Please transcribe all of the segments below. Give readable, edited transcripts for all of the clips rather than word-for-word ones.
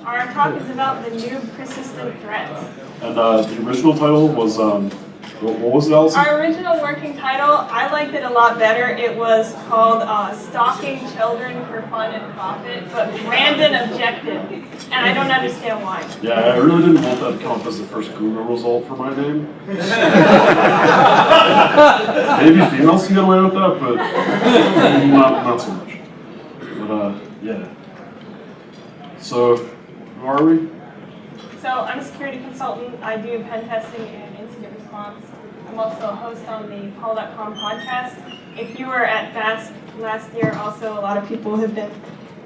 Our talk is about the Noob persistent threat. And the original title was, what was it, Allison? Our original working title, I liked it a lot better. It was called Stalking Children for Fun and Profit, but Brandon objected, and I don't understand why. Yeah, I really didn't want that to come up as the first Google result for my name. Maybe females can get away with that, but not so much. But yeah. So, who are we? So I'm a security consultant. I do pen testing and incident response. I'm also a host on the Paul.com podcast. If you were at FAST last year, also a lot of people have been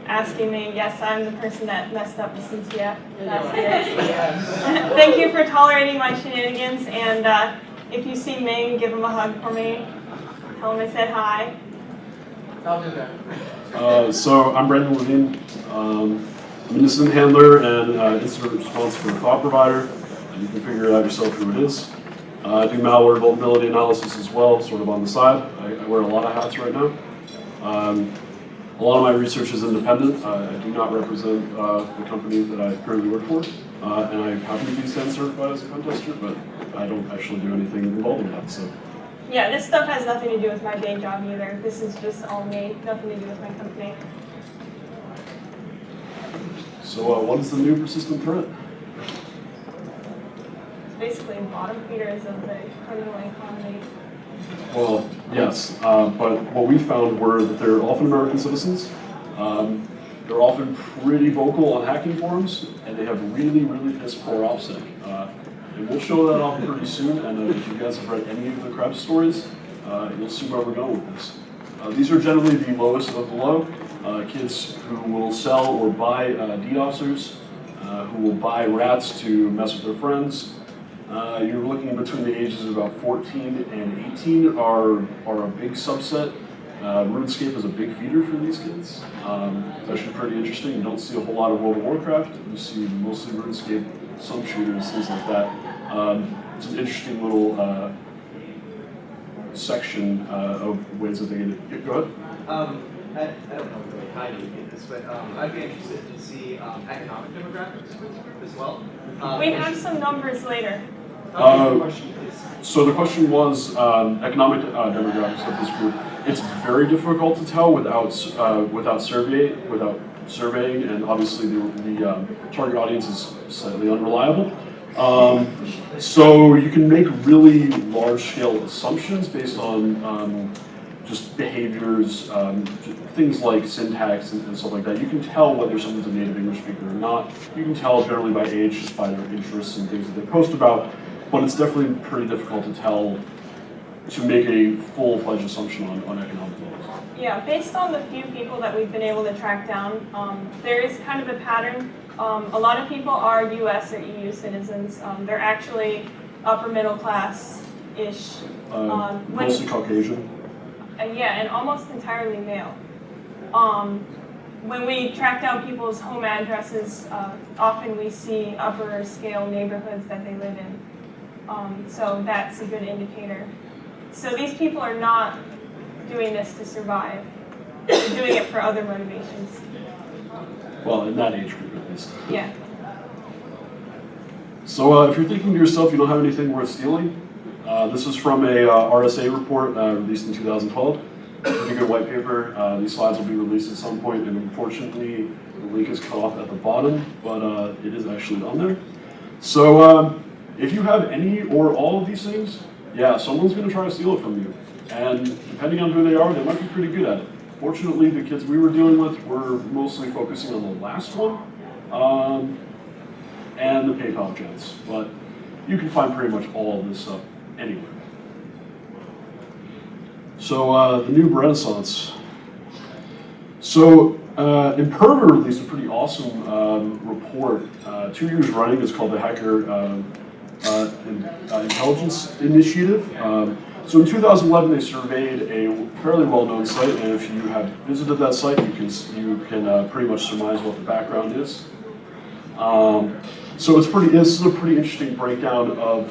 asking me. Yes, I'm the person that messed up the CTF last year. Thank you for tolerating my shenanigans. And if you see Ming, give him a hug for me. Tell him I said hi. I'll do that. So I'm Brandon Levene. I'm an incident handler and incident response for a cloud provider. And you can figure it out yourself who it is. I do malware vulnerability analysis as well, sort of on the side. I wear a lot of hats right now. A lot of my research is independent. I do not represent the company that I currently work for. And I happen to be SAN certified as a pen tester, but I don't actually do anything involved in that. So. Yeah, this stuff has nothing to do with my day job either. This is just all me, nothing to do with my company. So what is the new persistent threat? It's basically bottom feeders of the criminal economy. Well, yes, but what we found were that they're often American citizens. They're often pretty vocal on hacking forums, and they have really, really piss poor OPSEC. And we'll show that off pretty soon, and if you guys have read any of the Krebs stories, you'll see where we're going with this. These are generally the lowest of the low. Kids who will sell or buy DDoSers, who will buy rats to mess with their friends. You're looking between the ages of about 14 and 18 are a big subset. RuneScape is a big feeder for these kids. It's actually pretty interesting. You don't see a whole lot of World of Warcraft. You see mostly RuneScape, some shooters, things like that. It's an interesting little section of ways that they get it. Go ahead. I don't know really how you get this, but I'd be interested to see economic demographics for this group as well. We have some numbers later. So the question was economic demographics of this group. It's very difficult to tell without surveying, and obviously the target audience is slightly unreliable. So you can make really large-scale assumptions based on just behaviors, things like syntax and stuff like that. You can tell whether someone's a native English speaker or not. You can tell generally by age, just by their interests and things that they post about, but it's definitely pretty difficult to tell, to make a full-fledged assumption on economic levels. Yeah, based on the few people that we've been able to track down, there is kind of a pattern. A lot of people are US or EU citizens. They're actually upper middle class-ish. Mostly Caucasian. Yeah, and almost entirely male. When we track down people's home addresses, often we see upper scale neighborhoods that they live in. So that's a good indicator. So these people are not doing this to survive. They're doing it for other motivations. Well, in that age group at least. Yeah. So if you're thinking to yourself you don't have anything worth stealing, this is from a RSA report released in 2012. Pretty good white paper. These slides will be released at some point, and unfortunately the link is cut off at the bottom, but it is actually on there. So if you have any or all of these things, yeah, someone's going to try to steal it from you. And depending on who they are, they might be pretty good at it. Fortunately, the kids we were dealing with were mostly focusing on the last one and the PayPal accounts. But you can find pretty much all of this stuff anywhere. So the Noob Renaissance. So Imperva released a pretty awesome report 2 years running. It's called the Hacker Intelligence Initiative. So in 2011, they surveyed a fairly well-known site, and if you have visited that site, you can pretty much surmise what the background is. So this is a pretty interesting breakdown of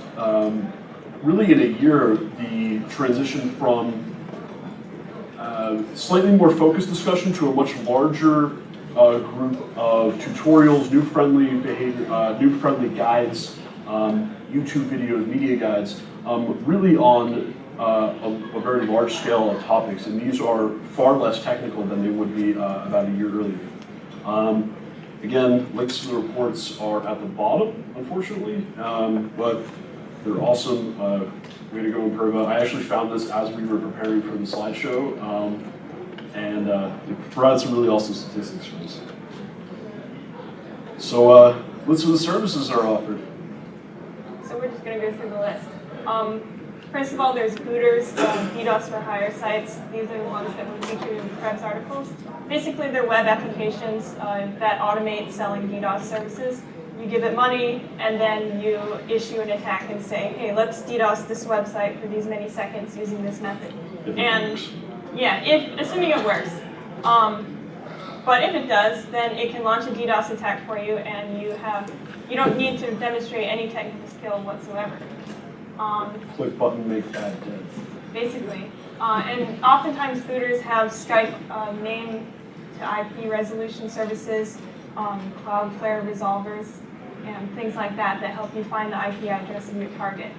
really in a year the transition from slightly more focused discussion to a much larger group of tutorials, noob-friendly behavior, noob-friendly guides, YouTube videos, media guides, really on a very large scale of topics, and these are far less technical than they would be about a year earlier. Again, links to the reports are at the bottom, unfortunately, but they're awesome. Way to go, Imperva. I actually found this as we were preparing for the slideshow, and it provides some really awesome statistics for this. So, let's see what the services are offered. So we're just going to go through the list. First of all, there's booters, DDoS for hire sites. These are the ones that were featured in Krebs articles. Basically, they're web applications that automate selling DDoS services. You give it money, and then you issue an attack and say, hey, let's DDoS this website for these many seconds using this method. And yeah, assuming it works. But if it does, then it can launch a DDoS attack for you, and you don't need to demonstrate any technical skill whatsoever. Click button, make bad dead. Basically. And oftentimes booters have Skype name to IP resolution services, Cloudflare resolvers, and things like that that help you find the IP address of your target.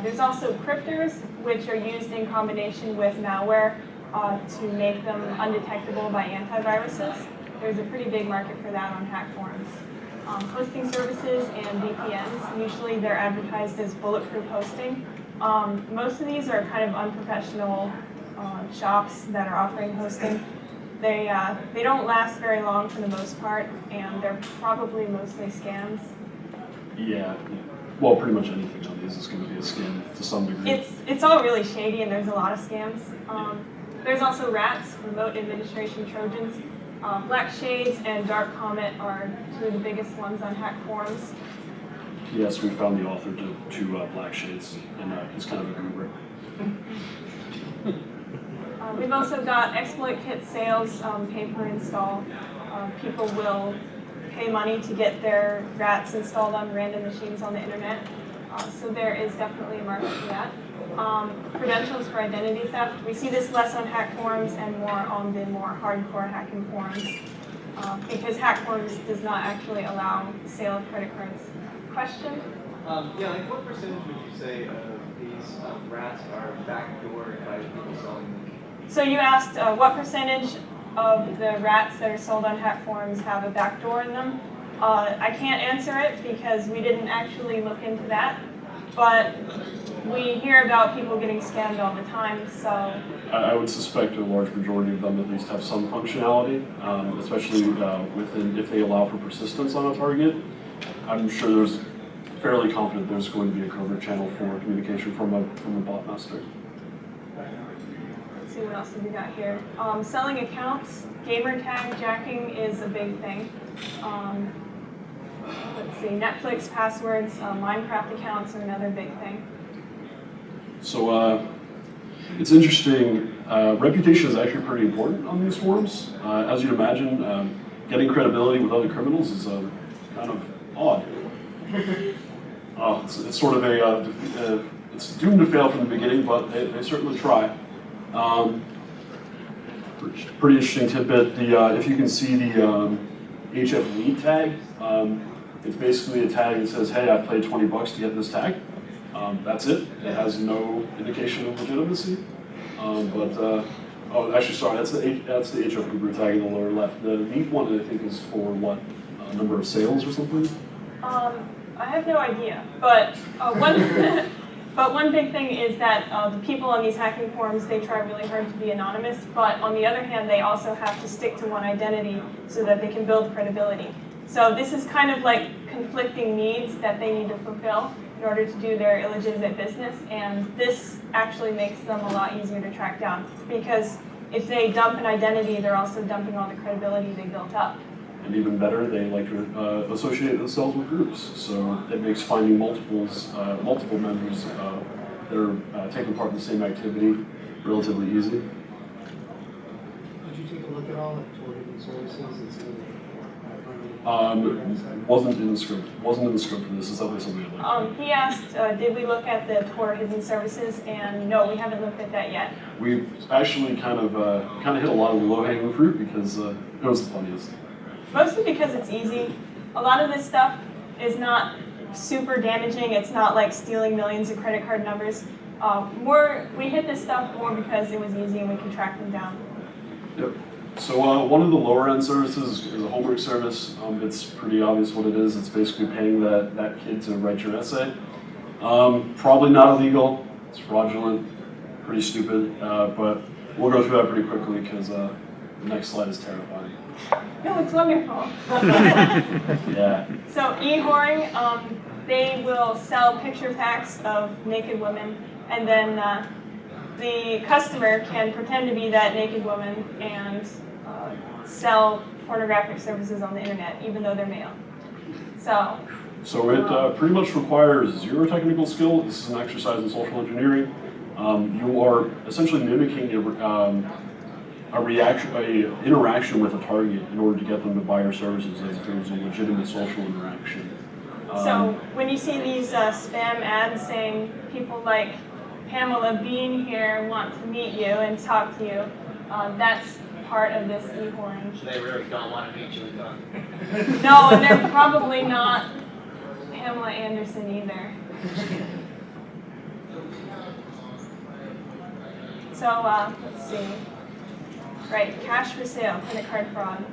There's also cryptors, which are used in combination with malware to make them undetectable by antiviruses. There's a pretty big market for that on hack forums. Hosting services and VPNs, usually they're advertised as bulletproof hosting. Most of these are kind of unprofessional shops that are offering hosting. They don't last very long for the most part, and they're probably mostly scams. Yeah. Well, pretty much anything on these is going to be a scam to some degree. It's all really shady, and there's a lot of scams. There's also rats, remote administration Trojans. Black Shades and Dark Comet are two of the biggest ones on hack forums. Yes, we found the author to Black Shades, and he's kind of a guru. We've also got exploit kit sales, pay per install. People will pay money to get their rats installed on random machines on the internet. So there is definitely a market for that. Credentials for identity theft. We see this less on hack forums and more on the more hardcore hacking forums because hack forums does not actually allow the sale of credit cards. Question? Yeah, like what percentage would you say of these rats are backdoored by people selling them? So you asked what percentage of the rats that are sold on hack forums have a backdoor in them. I can't answer it because we didn't actually look into that, but we hear about people getting scammed all the time, so... I would suspect a large majority of them at least have some functionality, especially if they allow for persistence on a target. I'm sure there's fairly confident there's going to be a covert channel for communication from a bot master. Let's see what else have we got here. Selling accounts, gamer tag jacking is a big thing. Let's see, Netflix passwords, Minecraft accounts are another big thing. So it's interesting. Reputation is actually pretty important on these forums. As you'd imagine, getting credibility with other criminals is kind of odd. It's sort of it's doomed to fail from the beginning, but they certainly try. Pretty interesting tidbit. If you can see the HIV Tag, it's basically a tag that says, "Hey, I paid $20 to get this tag." That's it. It has no indication of legitimacy. Oh, actually, sorry. That's the HIV Uber tag in the lower left. The neat one, I think, is for what number of sales or something. I have no idea, but one big thing is that the people on these hacking forums, they try really hard to be anonymous, but on the other hand, they also have to stick to one identity so that they can build credibility. So this is kind of like conflicting needs that they need to fulfill in order to do their illegitimate business, and this actually makes them a lot easier to track down, because if they dump an identity, they're also dumping all the credibility they built up. And even better, they like to associate themselves with groups, so it makes finding multiple members that are taking part in the same activity relatively easy. Did you take a look at all the targeting services? Wasn't in the script. Wasn't in the script for this. Is that something I'd like? He asked, did we look at the Tor hidden services? And no, we haven't looked at that yet. We've actually kind of hit a lot of the low-hanging fruit because it was the funniest. Mostly because it's easy. A lot of this stuff is not super damaging. It's not like stealing millions of credit card numbers. We hit this stuff more because it was easy and we can track them down. Yep. So one of the lower end services is a homework service. It's pretty obvious what it is. It's basically paying that kid to write your essay. Probably not illegal. It's fraudulent, pretty stupid, but we'll go through that pretty quickly because the next slide is terrifying. No, it's wonderful. Yeah. So e-whoring, they will sell picture packs of naked women, and then the customer can pretend to be that naked woman and sell pornographic services on the internet, even though they're male. So it pretty much requires zero technical skill. This is an exercise in social engineering. You are essentially mimicking an interaction with a target in order to get them to buy your services as if it was a legitimate social interaction. So when you see these spam ads saying people like Pamela Bean here want to meet you and talk to you, that's part of this e-whoring. So they really don't want to meet you, huh? No, and they're probably not Pamela Anderson either. So let's see. Right, cash for sale, credit card fraud.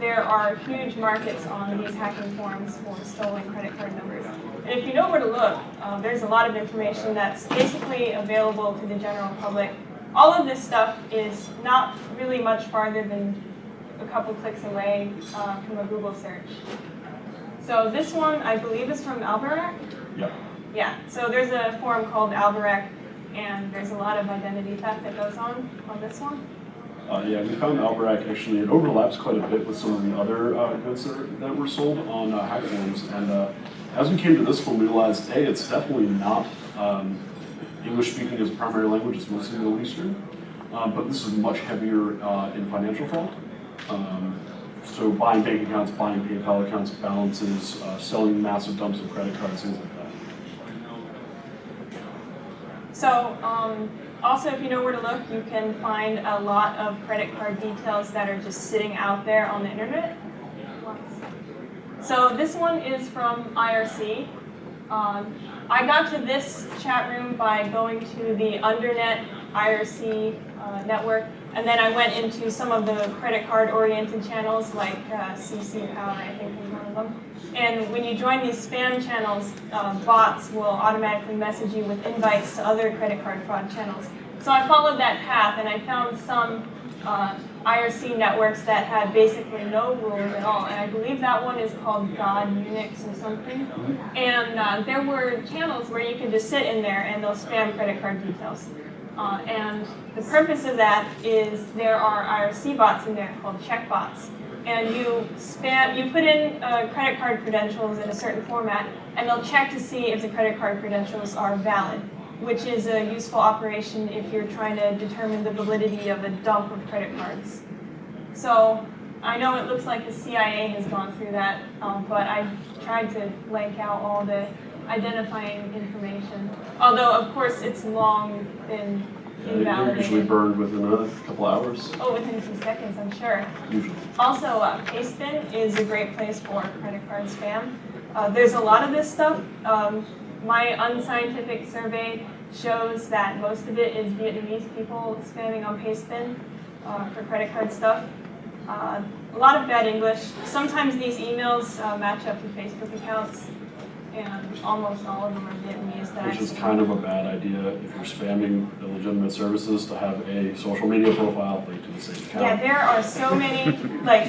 There are huge markets on these hacking forums for stolen credit card numbers. And if you know where to look, there's a lot of information that's basically available to the general public. All of this stuff is not really much farther than a couple clicks away from a Google search. So this one, I believe, is from Alberac. Yep. Yeah, so there's a forum called Alberac, and there's a lot of identity theft that goes on this one. Yeah, we found Alberac actually, it overlaps quite a bit with some of the other goods that were sold on hack forums. And as we came to this one, we realized, hey, it's definitely not English speaking as a primary language, it's mostly Middle Eastern. But this is much heavier in financial fraud. So buying bank accounts, buying PayPal accounts, balances, selling massive dumps of credit cards, things like that. So also, if you know where to look, you can find a lot of credit card details that are just sitting out there on the internet. So this one is from IRC. I got to this chat room by going to the Undernet IRC network, and then I went into some of the credit card oriented channels like CC Power, I think was one of them. And when you join these spam channels, bots will automatically message you with invites to other credit card fraud channels. So I followed that path, and I found some IRC networks that had basically no rules at all. And I believe that one is called God Unix or something. And there were channels where you could just sit in there and they'll spam credit card details. And the purpose of that is there are IRC bots in there called check bots. And you put in credit card credentials in a certain format, and they'll check to see if the credit card credentials are valid, which is a useful operation if you're trying to determine the validity of a dump of credit cards. So I know it looks like the CIA has gone through that, but I tried to blank out all the identifying information. Although, of course, it's long been invalidated. Usually burned within a couple hours. Oh, within a few seconds, I'm sure. Usually. Also, Pastebin is a great place for credit card spam. There's a lot of this stuff. My unscientific survey shows that most of it is Vietnamese people spamming on Pastebin for credit card stuff. A lot of bad English. Sometimes these emails match up to Facebook accounts, and almost all of them are Vietnamese. Which is kind of a bad idea if you're spamming illegitimate services to have a social media profile linked to the same account. Yeah, there are so many, like,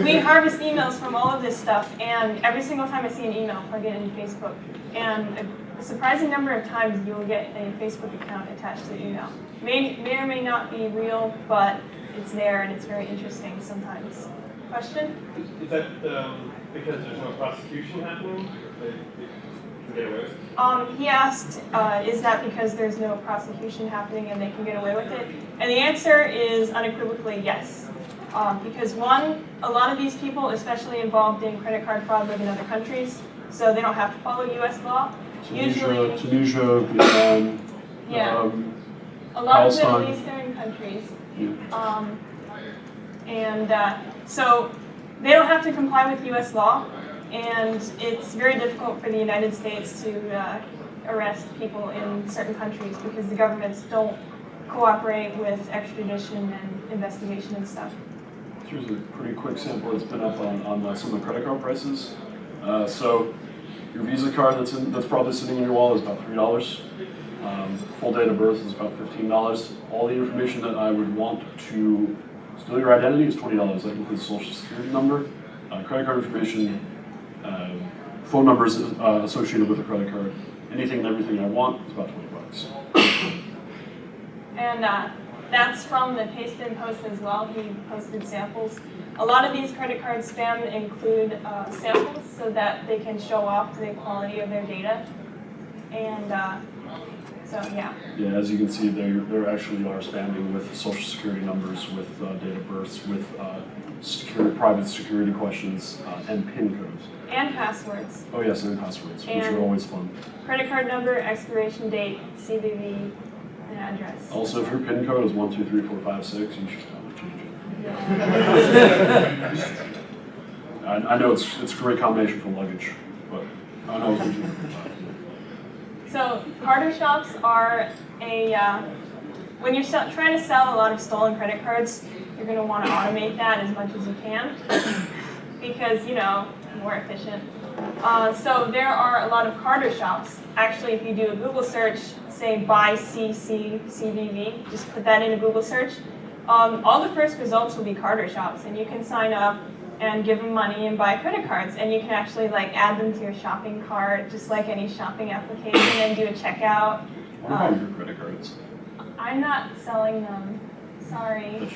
we harvest emails from all of this stuff, and every single time I see an email, plug it into Facebook. And a surprising number of times you will get a Facebook account attached to the email. May or may not be real, but it's there and it's very interesting sometimes. Question? Is that because there's no prosecution happening? They can get away with it? He asked, is that because there's no prosecution happening and they can get away with it? And the answer is unequivocally yes. Because one, a lot of these people, especially involved in credit card fraud, live in other countries, so they don't have to follow U.S. law. Tunisia, Vietnam, yeah, a lot Palestine. of Middle Eastern countries. Yeah. So they don't have to comply with U.S. law, and it's very difficult for the United States to arrest people in certain countries because the governments don't cooperate with extradition and investigation and stuff. Here's a pretty quick sample that's been up on some of the credit card prices. So your Visa card that's probably sitting in your wallet is about $3. Full date of birth is about $15. All the information that I would want to steal your identity is $20. That includes social security number, credit card information, phone numbers associated with the credit card. Anything and everything I want is about $20. And that's from the Paste-In post as well. He posted samples. A lot of these credit card spam include samples so that they can show off the quality of their data. And so, yeah. Yeah, as you can see, they actually are spamming with social security numbers, with date of births, with private security questions, and PIN codes. And passwords. Oh yes, and passwords, which are always fun. Credit card number, expiration date, CVV, and address. Also, if your PIN code is 1, 2, 3, 4, 5, 6, you should probably change it. Yeah. I know it's a great combination for luggage, but I know it's usually. So Carter shops are when you're trying to sell a lot of stolen credit cards, you're going to want to automate that as much as you can because, more efficient. So there are a lot of Carter shops. Actually, if you do a Google search, say buy CVV, just put that in a Google search, all the first results will be Carter shops, and you can sign up and give them money and buy credit cards, and you can actually add them to your shopping cart, just like any shopping application, and do a checkout. What about your credit cards? I'm not selling them. Sorry.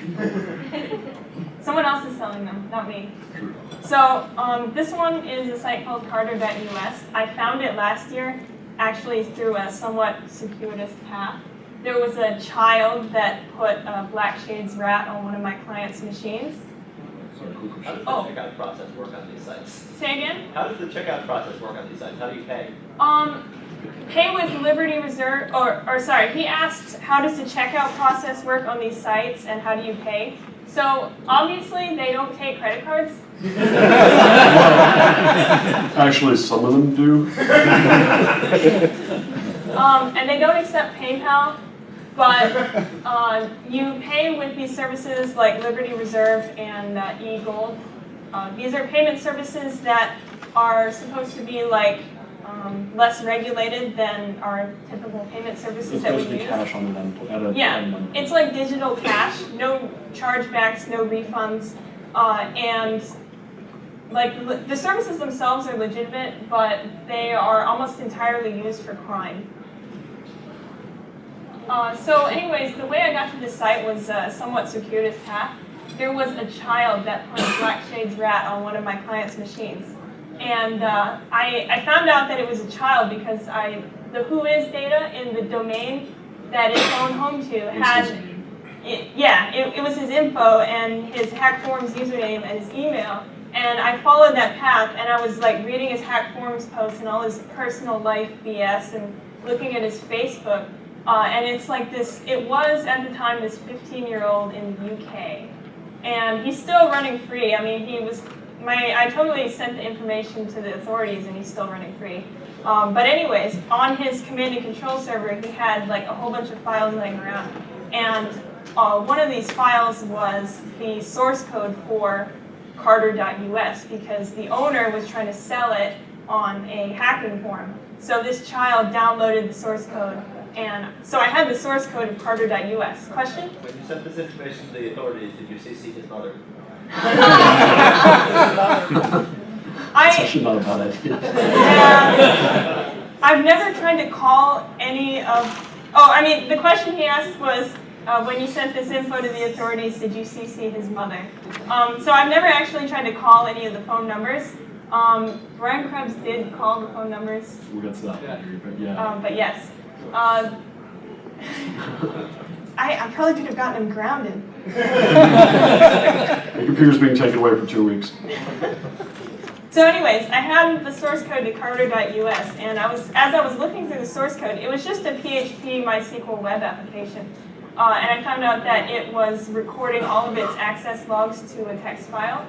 Someone else is selling them, not me. True. So this one is a site called Carter.us. I found it last year, actually through a somewhat circuitous path. There was a child that put a Black Shades rat on one of my clients' machines. Sorry, quick How question. does the checkout process work on these sites? Say again? How does the checkout process work on these sites? How do you pay? Pay with Liberty Reserve, or sorry, he asked how does the checkout process work on these sites and how do you pay? So obviously they don't take credit cards. Actually, some of them do. And they don't accept PayPal, but you pay with these services like Liberty Reserve and eGold. These are payment services that are supposed to be less regulated than our typical payment services that we It's supposed to be use. cash on them. Yeah, it's like digital cash, no chargebacks, no refunds, and the services themselves are legitimate, but they are almost entirely used for crime. So anyways, the way I got to this site was a somewhat circuitous path. There was a child that put a Black Shades rat on one of my client's machines. And I found out that it was a child because the whois data in the domain that it owned home to had, it was his info and his Hack Forums username and his email. And I followed that path and I was reading his Hack Forums posts and all his personal life BS and looking at his Facebook. And it's it was at the time this 15-year-old in the UK. And he's still running free. I mean, I totally sent the information to the authorities and he's still running free. But anyways, on his command and control server, he had a whole bunch of files laying around. And one of these files was the source code for Carter.us because the owner was trying to sell it on a hacking forum. So this child downloaded the source code. And so I had the source code of Carter.us. Question? When you sent this information to the authorities, did you CC his mother? It's actually not a bad idea. Yeah, I've never tried to call any of... the question he asked was, when you sent this info to the authorities, did you CC his mother? So I've never actually tried to call any of the phone numbers. Brian Krebs did call the phone numbers. We'll get to that later, but yeah. But yes. I probably could have gotten him grounded. The computer's being taken away for 2 weeks. So anyways, I had the source code to Carter.us, and as I was looking through the source code, it was just a PHP MySQL web application. And I found out that it was recording all of its access logs to a text file.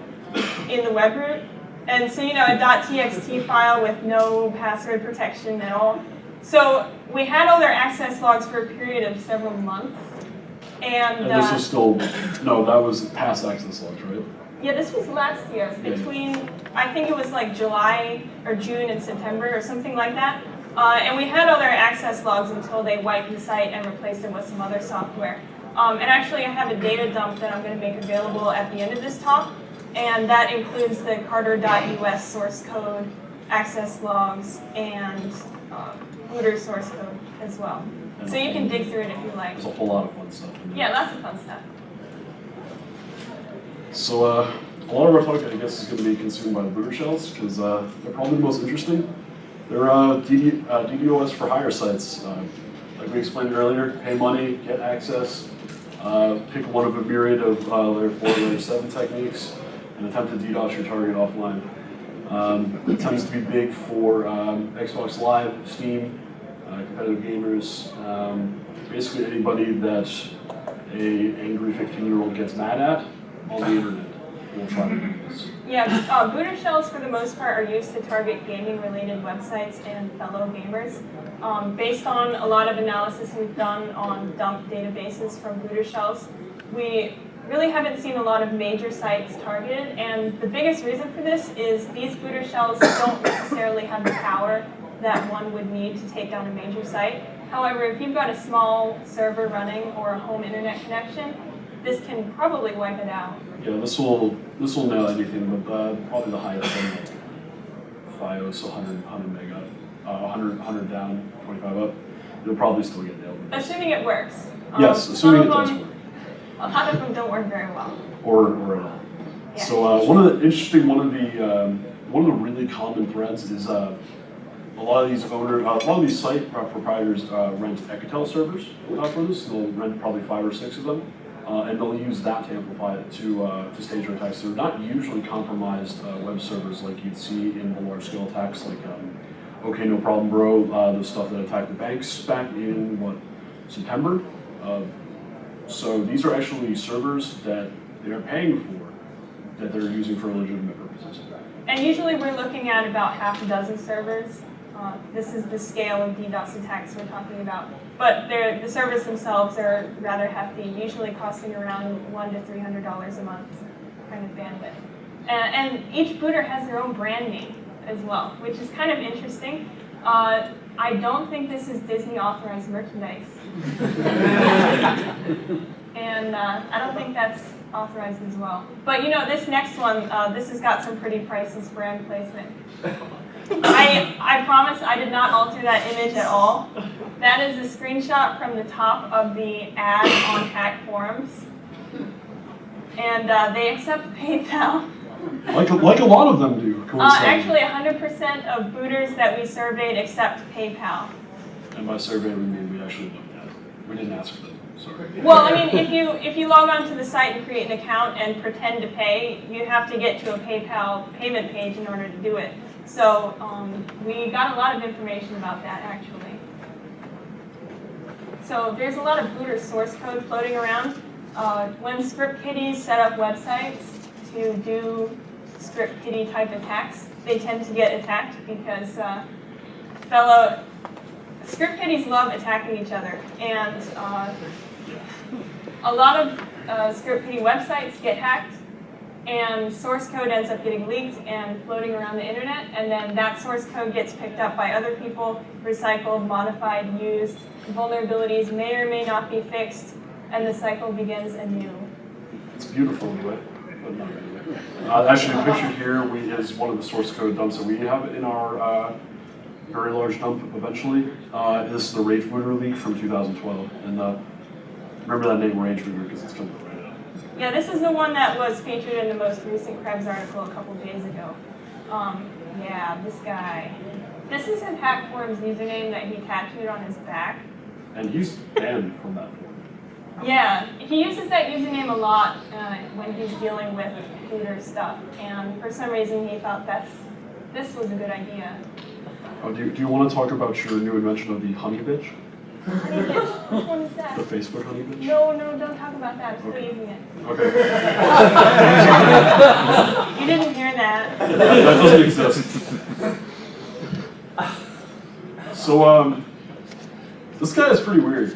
in the web root. And so, you know, a .txt file with no password protection at all. So we had all their access logs for a period of several months. And this was still, no, that was past access logs, right? yeah, this was last year, between, I think it was like July or June and September or something like that. And we had all their access logs until they wiped the site and replaced it with some other software. And actually I have a data dump that I'm going to make available at the end of this talk. And that includes the Carter.us source code, access logs, and Booter source code as well. So you can dig through it if you like. There's a whole lot of fun stuff in there. Yeah, lots of fun stuff. So a lot of our talk, I guess, is going to be consumed by the Booter shells, because they're probably the most interesting. They're DDoS for hire sites. Like we explained earlier, pay money, get access, pick one of a myriad of layer 4, layer 7 techniques, and attempt to DDoS your target offline. It tends to be big for Xbox Live, Steam, competitive gamers, basically anybody that a angry 15-year-old gets mad at on the internet will try to do this. Yeah, Booter shells for the most part are used to target gaming-related websites and fellow gamers. Based on a lot of analysis we've done on dump databases from Booter shells, we really haven't seen a lot of major sites targeted, and the biggest reason for this is these Booter shells don't necessarily have the power that one would need to take down a major site. However, if you've got a small server running or a home internet connection, this can probably wipe it out. Yeah, this will nail anything, but probably the highest one, like FiOS 100 mega, 100 down, 25 up. It'll probably still get nailed. Assuming it works. Yes, assuming it does work. A lot of them don't work very well. Or at all. Yeah. So one of the really common threads is a lot of these site proprietors rent Ecotel servers for this. They'll rent probably 5 or 6 of them, and they'll use that to amplify it to stage their attacks. They're not usually compromised web servers like you'd see in the large scale attacks like OK No Problem Bro, the stuff that attacked the banks back in September. So these are actually servers that they're paying for, that they're using for legitimate purposes. And usually we're looking at about half a dozen servers. This is the scale of DDoS attacks we're talking about. But the servers themselves are rather hefty, usually costing around $100 to $300 a month kind of bandwidth. And each booter has their own brand name as well, which is kind of interesting. I don't think this is Disney authorized merchandise. And I don't think that's authorized as well. But you know, this next one, this has got some pretty priceless brand placement. I promise I did not alter that image at all. That is a screenshot from the top of the ad on Hack Forums. And they accept PayPal. Like a lot of them do. Actually, 100% of booters that we surveyed accept PayPal. And by survey, we mean we actually looked at it. We didn't ask for them. Sorry. Well, I mean, if you log on to the site and create an account and pretend to pay, you have to get to a PayPal payment page in order to do it. So we got a lot of information about that, actually. So there's a lot of booter source code floating around. When script kiddies set up websites to do script kiddie type attacks, they tend to get attacked because fellow script kiddies love attacking each other, and a lot of script kiddie websites get hacked, and source code ends up getting leaked and floating around the internet, and then that source code gets picked up by other people, recycled, modified, used. Vulnerabilities may or may not be fixed, and the cycle begins anew. It's beautiful anyway, but not anyway. Actually, the picture here is one of the source code dumps that we have in our very large dump eventually. This is the Rage Booter leak from 2012, and remember that name Rage Booter because it's coming right up. Yeah, this is the one that was featured in the most recent Krebs article a couple days ago. Yeah, this guy. This is his Hack Forums username that he tattooed on his back. And he's banned from that forum. Yeah, he uses that username a lot when he's dealing with Booter stuff, and for some reason he thought this was a good idea. Oh, do you want to talk about your new invention of the honey bitch? Honey bitch. Which one is The that? Facebook honey bitch? No, don't talk about that. I'm still Okay. using it. Okay. You didn't hear that. That doesn't exist. So, this guy is pretty weird.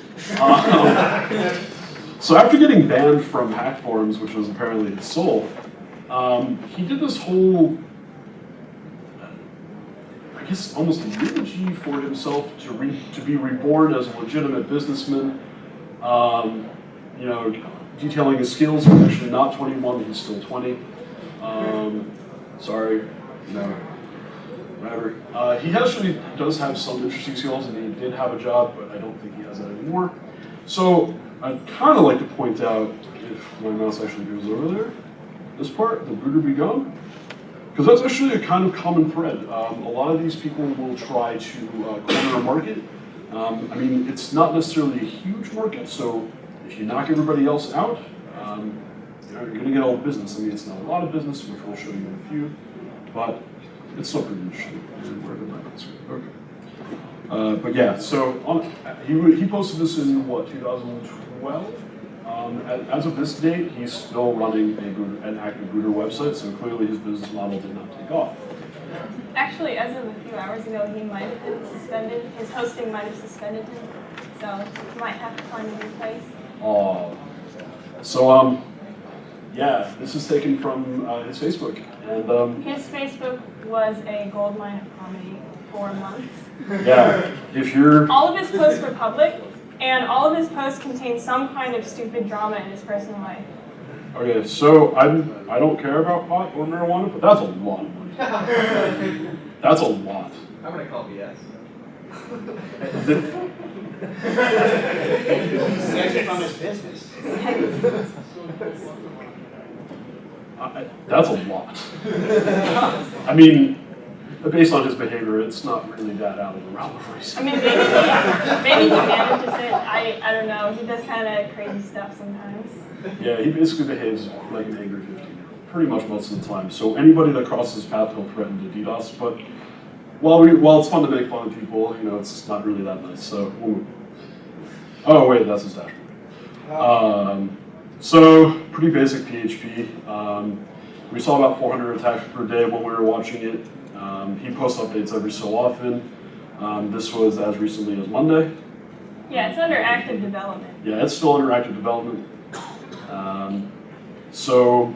So after getting banned from hack forums, which was apparently his soul, he did this whole, I guess, almost a eulogy for himself to be reborn as a legitimate businessman. You know, detailing his skills. He's actually not 21; he's still 20. Sorry, no, whatever. He actually does have some interesting skills, and he did have a job, but I don't think he has that anymore. So I'd kind of like to point out, if my mouse actually goes over there, this part, the booter be gone, because that's actually a kind of common thread. A lot of these people will try to corner a market. I mean, it's not necessarily a huge market, so if you knock everybody else out, you're going to get all the business. I mean, it's not a lot of business, which we'll show you in a few, but it's still pretty interesting. Where did my mouse go? Okay. But yeah, so he posted this in, what, 2012? As of this date, he's still running an active booter website, so clearly his business model did not take off. Actually, as of a few hours ago, he might have been suspended. His hosting might have suspended him, so he might have to find a new place. So, yeah, this is taken from his Facebook. And His Facebook was a goldmine of comedy for months. yeah, if you're... All of his posts were public, and all of his posts contained some kind of stupid drama in his personal life. Okay, so I don't care about pot or marijuana, but that's a lot of money. That's a lot. I'm gonna call BS. It's actually from his business. That's a lot. I mean, based on his behavior, it's not really that out of the realm of reason. I mean, maybe he manages it. I don't know. He does kind of crazy stuff sometimes. Yeah, he basically behaves like an angry 15-year-old, pretty much most of the time. So anybody that crosses his path, he'll threaten to DDoS. But while it's fun to make fun of people, you know, it's not really that nice. So we'll move. Oh wait, that's his dashboard. So pretty basic PHP. We saw about 400 attacks per day when we were watching it. He posts updates every so often. This was as recently as Monday. Yeah, it's under active development. Yeah, it's still under active development. So,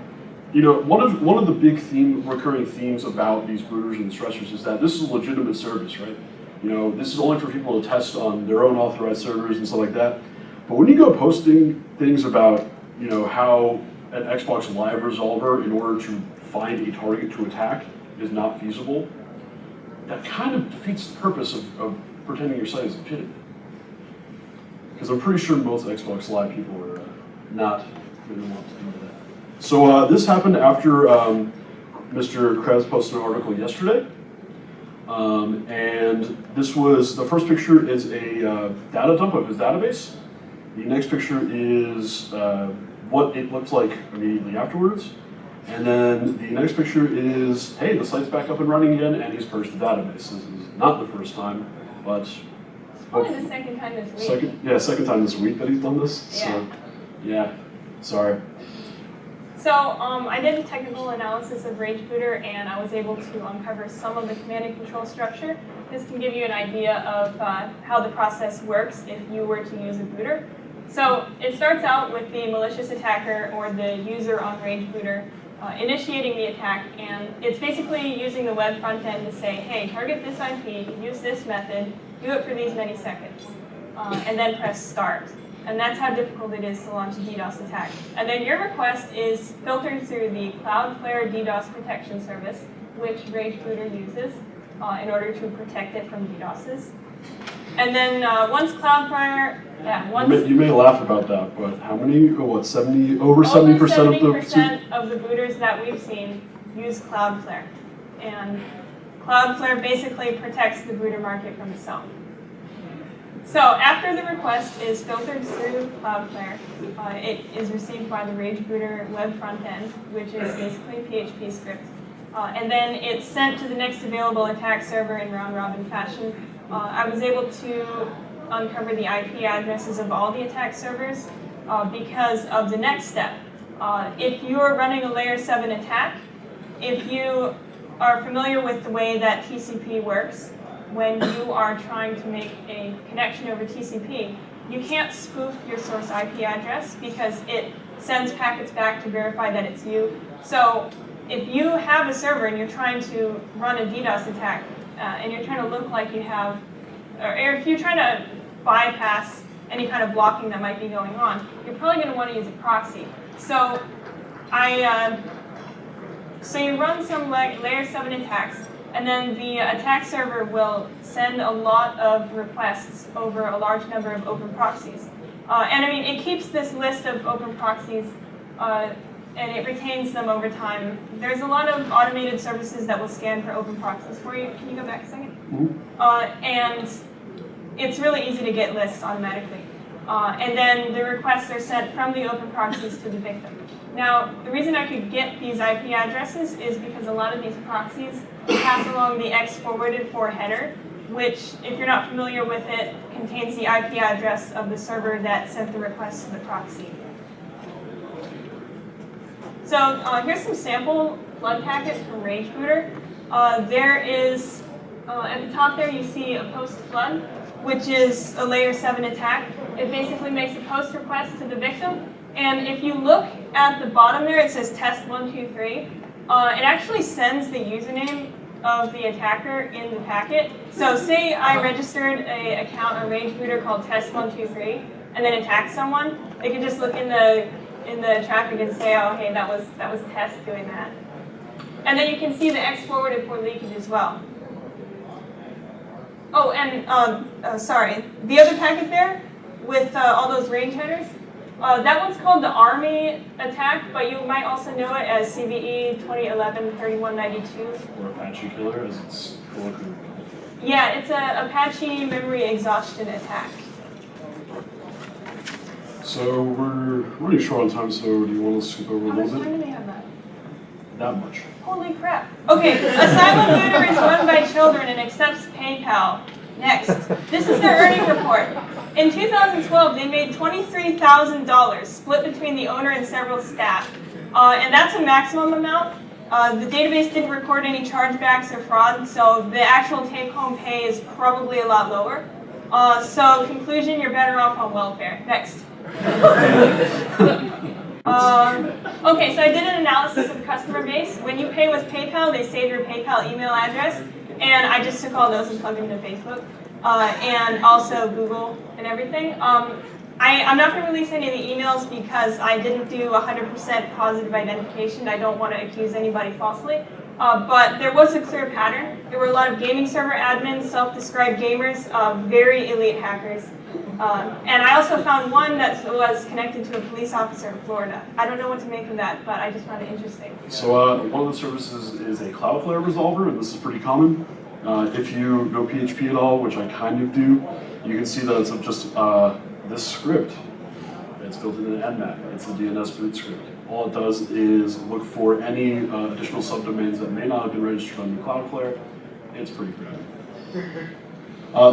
you know, one of the big recurring themes about these booters and stressors is that this is a legitimate service, right? You know, this is only for people to test on their own authorized servers and stuff like that. But when you go posting things about, you know, how an Xbox Live Resolver, in order to find a target to attack, is not feasible, that kind of defeats the purpose of pretending your site is legitimate. Because I'm pretty sure most Xbox Live people are not going to want to do that. So this happened after Mr. Krebs posted an article yesterday. And this was, the first picture is a data dump of his database. The next picture is what it looked like immediately afterwards. And then the next picture is, hey, the site's back up and running again, and he's purged the database. This is not the first time, but... It's probably the second time this week. Second time this week that he's done this. Yeah. So, yeah, sorry. So I did a technical analysis of RageBooter, and I was able to uncover some of the command and control structure. This can give you an idea of how the process works if you were to use a booter. So it starts out with the malicious attacker or the user on RageBooter initiating the attack, and it's basically using the web front end to say, hey, target this IP, use this method, do it for these many seconds, and then press start. And that's how difficult it is to launch a DDoS attack. And then your request is filtered through the Cloudflare DDoS protection service, which RageBooter uses in order to protect it from DDoSes. And then once Cloudflare, You may laugh about that, but how many, over 70% of the booters that we've seen use Cloudflare. And Cloudflare basically protects the booter market from itself. So after the request is filtered through Cloudflare, it is received by the RageBooter web front end, which is basically PHP script. And then it's sent to the next available attack server in round-robin fashion. I was able to uncover the IP addresses of all the attack servers because of the next step. If you are running a layer 7 attack, if you are familiar with the way that TCP works, when you are trying to make a connection over TCP, you can't spoof your source IP address because it sends packets back to verify that it's you. So if you have a server and you're trying to run a DDoS attack, and you're trying to look like you have, or if you're trying to bypass any kind of blocking that might be going on, you're probably going to want to use a proxy. So so you run some layer 7 attacks, and then the attack server will send a lot of requests over a large number of open proxies. And I mean, it keeps this list of open proxies and it retains them over time. There's a lot of automated services that will scan for open proxies for you. Can you go back a second? And it's really easy to get lists automatically. And then the requests are sent from the open proxies to the victim. Now, the reason I could get these IP addresses is because a lot of these proxies pass along the X forwarded for header, which, if you're not familiar with it, contains the IP address of the server that sent the request to the proxy. So here's some sample flood packets from RageBooter. There is, at the top there, you see a post flood, which is a layer 7 attack. It basically makes a post request to the victim. And if you look at the bottom there, it says test123. It actually sends the username of the attacker in the packet. So say I registered an account on RageBooter called test123 and then attacked someone, they can just look in the traffic and say, oh, hey, that was test doing that. And then you can see the X forwarded for leakage as well. Oh, and sorry, the other packet there with all those range headers, that one's called the Army attack, but you might also know it as CVE 2011-3192. Or Apache Killer, as it's colloquially called. Yeah, it's a Apache memory exhaustion attack. So we're running short on time, so do you want to skip over a How much little time bit? do they have left? That much. Holy crap. Okay, Asylum Looter is run by children and accepts PayPal. Next. This is their earning report. In 2012, they made $23,000 split between the owner and several staff. And that's a maximum amount. The database didn't record any chargebacks or fraud, so the actual take-home pay is probably a lot lower. So conclusion, you're better off on welfare. Next. Okay, so I did an analysis of customer base. When you pay with PayPal, they save your PayPal email address, and I just took all those and plugged them into Facebook, and also Google and everything. I'm not going to release any of the emails because I didn't do 100% positive identification. I don't want to accuse anybody falsely. But there was a clear pattern. There were a lot of gaming server admins, self-described gamers, very elite hackers. And I also found one that was connected to a police officer in Florida. I don't know what to make of that, but I just found it interesting. So one of the services is a Cloudflare resolver, and this is pretty common. If you know PHP at all, which I kind of do, you can see that it's just this script. It's built in an Nmap. It's a DNS boot script. All it does is look for any additional subdomains that may not have been registered on the Cloudflare. It's pretty great.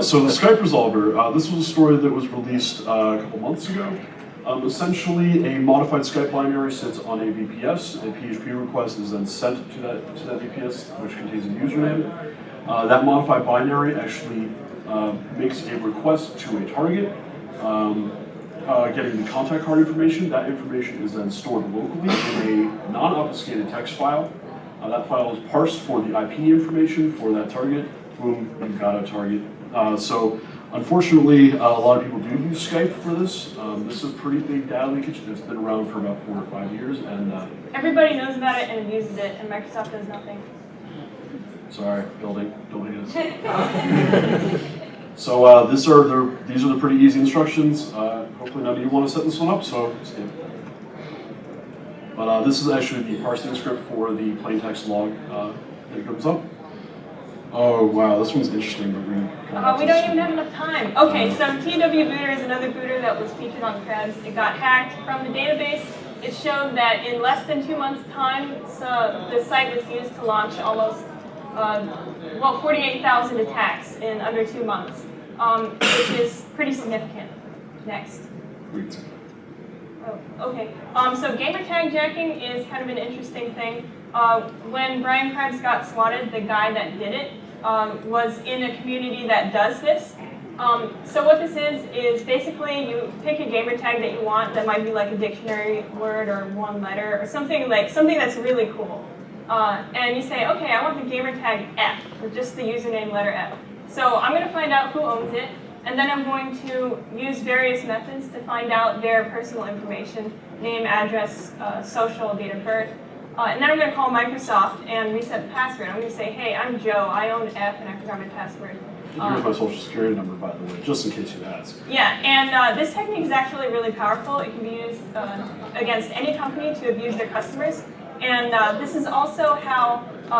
So the Skype Resolver, this was a story that was released a couple months ago. Essentially, a modified Skype binary sits on a VPS. A PHP request is then sent to that VPS, which contains a username. That modified binary actually makes a request to a target, getting the contact card information. That information is then stored locally in a non-obfuscated text file. That file is parsed for the IP information for that target. Boom, you've got a target. So unfortunately, a lot of people do use Skype for this. This is a pretty big data leakage. It's been around for about 4 or 5 years, and everybody knows about it and abuses it, and Microsoft does nothing. Sorry, building is. So these are the pretty easy instructions. Hopefully none of you want to set this one up, so skip. But this is actually the parsing script for the plain text log that comes up. Oh wow, this one's interesting, but we don't even have enough time. Okay, so TW Booter is another booter that was featured on Krebs. It got hacked from the database. It showed that in less than 2 months' time, so the site was used to launch almost 48,000 attacks in under 2 months. which is pretty significant. Next. Great. Oh, okay. So gamer tag jacking is kind of an interesting thing. When Brian Krebs got swatted, the guy that did it was in a community that does this. So what this is basically you pick a gamer tag that you want that might be like a dictionary word or one letter or something that's really cool. And you say, okay, I want the gamer tag F, or just the username letter F. So I'm going to find out who owns it, and then I'm going to use various methods to find out their personal information, name, address, social, date of birth. And then I'm going to call Microsoft and reset the password. I'm going to say, hey, I'm Joe, I own F, and I forgot my password. Here's my social security number, by the way, just in case you ask. Yeah, and this technique is actually really powerful. It can be used against any company to abuse their customers. And this is also how,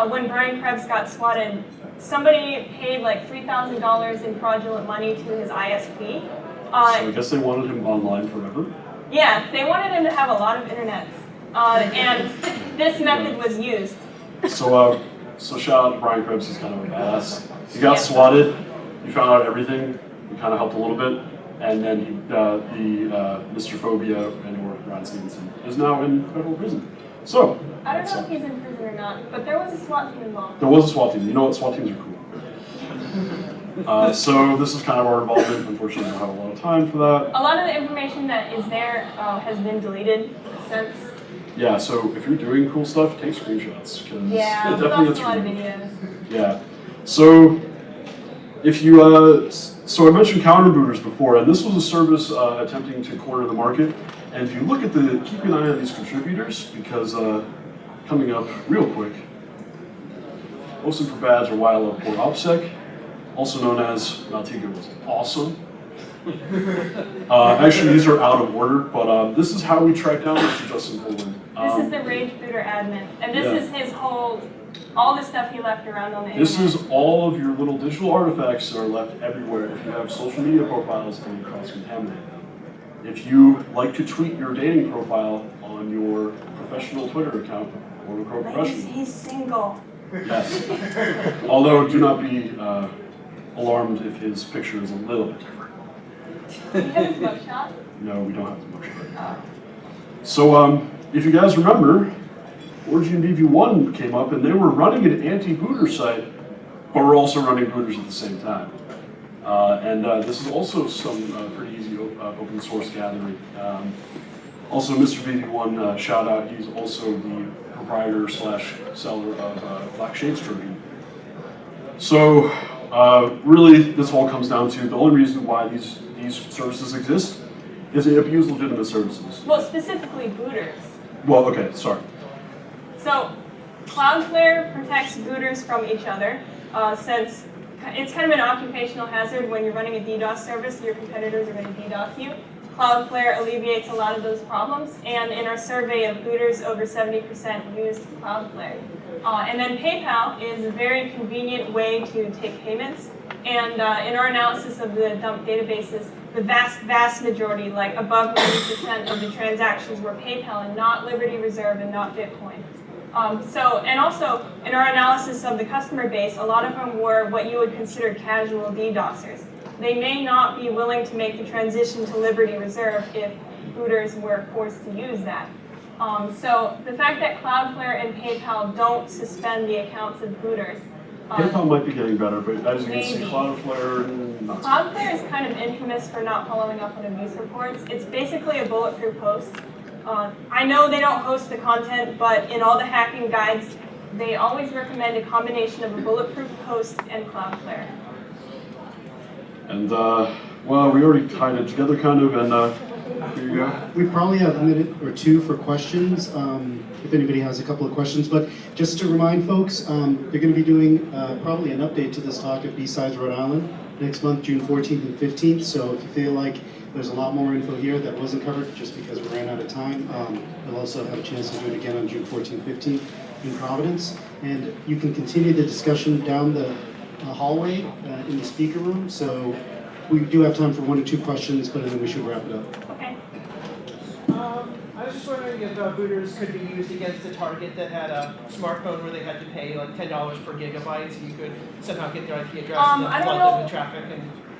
when Brian Krebs got swatted, somebody paid like $3,000 in fraudulent money to his ISP. So I guess they wanted him online forever? Yeah, they wanted him to have a lot of internets. And this method was used. So shout out to Brian Krebs, he's kind of a badass. He got swatted, you found out everything, you kind of helped a little bit, and then Mr. Phobia and/or Ron Stevenson is now in federal prison. So I don't know if he's in prison or not, but there was a SWAT team involved. there was a SWAT team. You know what? SWAT teams are cool. So this is kind of our involvement. Unfortunately, I don't have a lot of time for that. A lot of the information that is there has been deleted since. Yeah, so if you're doing cool stuff, take screenshots. Yeah, it we definitely lost gets a lot of removed. videos. Yeah. So if you, so I mentioned counter booters before, and this was a service attempting to corner the market. And if you look at keep an eye on these contributors, because coming up real quick, Hosting for Badge or while up for OPSEC, also known as Maltiga was awesome. Actually, these are out of order, but this is how we track down Mr. Justin Poland. This is the Rage Booter admin, and this is his whole, all the stuff he left around on the This internet. is all of your little digital artifacts that are left everywhere if you have social media profiles and you cross-contaminate them. If you like to tweet your dating profile on your professional Twitter account, or Ladies, he's single. yes. Although, do not be alarmed if his picture is a little bit different. Do you have his mugshot? No, we don't have the mugshot. So, if you guys remember, Origin BV1 came up and they were running an anti-booter site, but were also running booters at the same time. This is also some pretty easy open source gathering. Also, Mr. BV1, shout out, he's also the proprietor / seller of Black Shades Trojan. So, really, this all comes down to the only reason why these services exist is they abuse legitimate services. Well, specifically booters. Well, okay, sorry. So, Cloudflare protects booters from each other, since it's kind of an occupational hazard when you're running a DDoS service, your competitors are going to DDoS you. Cloudflare alleviates a lot of those problems, and in our survey of booters, over 70% used Cloudflare. And then PayPal is a very convenient way to take payments, and in our analysis of the dump databases, the vast majority, like above 90% of the transactions were PayPal and not Liberty Reserve and not Bitcoin. And also, in our analysis of the customer base, a lot of them were what you would consider casual DDoSers. They may not be willing to make the transition to Liberty Reserve if booters were forced to use that. So the fact that Cloudflare and PayPal don't suspend the accounts of booters. PayPal might be getting better, but as you can see, Maybe. Cloudflare, not so much. Cloudflare is kind of infamous for not following up on abuse reports. It's basically a bulletproof host. I know they don't host the content, but in all the hacking guides, they always recommend a combination of a bulletproof host and Cloudflare. And, well, we already tied it together kind of, and here you go. We probably have a minute or two for questions, if anybody has a couple of questions. But just to remind folks, they're going to be doing probably an update to this talk at BSides Rhode Island next month, June 14th and 15th. So if you feel like there's a lot more info here that wasn't covered just because we ran out of time, we'll also have a chance to do it again on June 14th, 15th in Providence. And you can continue the discussion down the hallway in the speaker room. So we do have time for 1 or 2 questions, but then we should wrap it up. Okay. I was just wondering if booters could be used against a target that had a smartphone where they had to pay like $10 per gigabyte, so you could somehow get their IP address and I then don't flood them know. with traffic.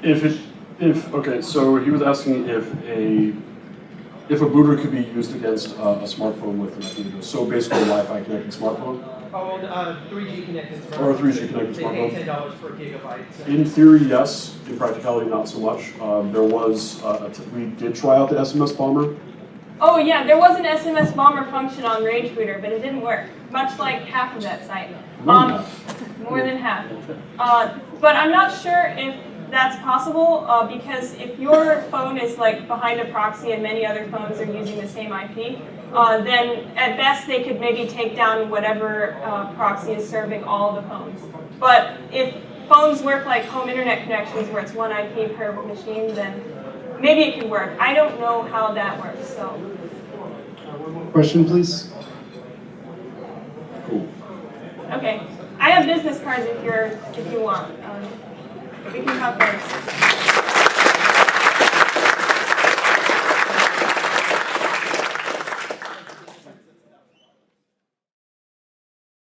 And Okay, so he was asking if a booter could be used against a smartphone with an IP address. So basically a Wi-Fi connected smartphone? Oh, 3G connected smartphone. Or a 3G connected They smartphone? pay $10 per gigabyte. So. In theory, yes. In practicality, not so much. There was, we did try out the SMS bomber. Oh yeah, there was an SMS bomber function on RageBooter, but it didn't work. Much like half of that site. More than half. But I'm not sure if that's possible because if your phone is like behind a proxy and many other phones are using the same IP, then at best they could maybe take down whatever proxy is serving all of the phones. But if phones work like home internet connections where it's one IP per machine, then maybe it could work. I don't know how that works, so. Question, please. Cool. Okay. I have business cards if you want. We can talk first.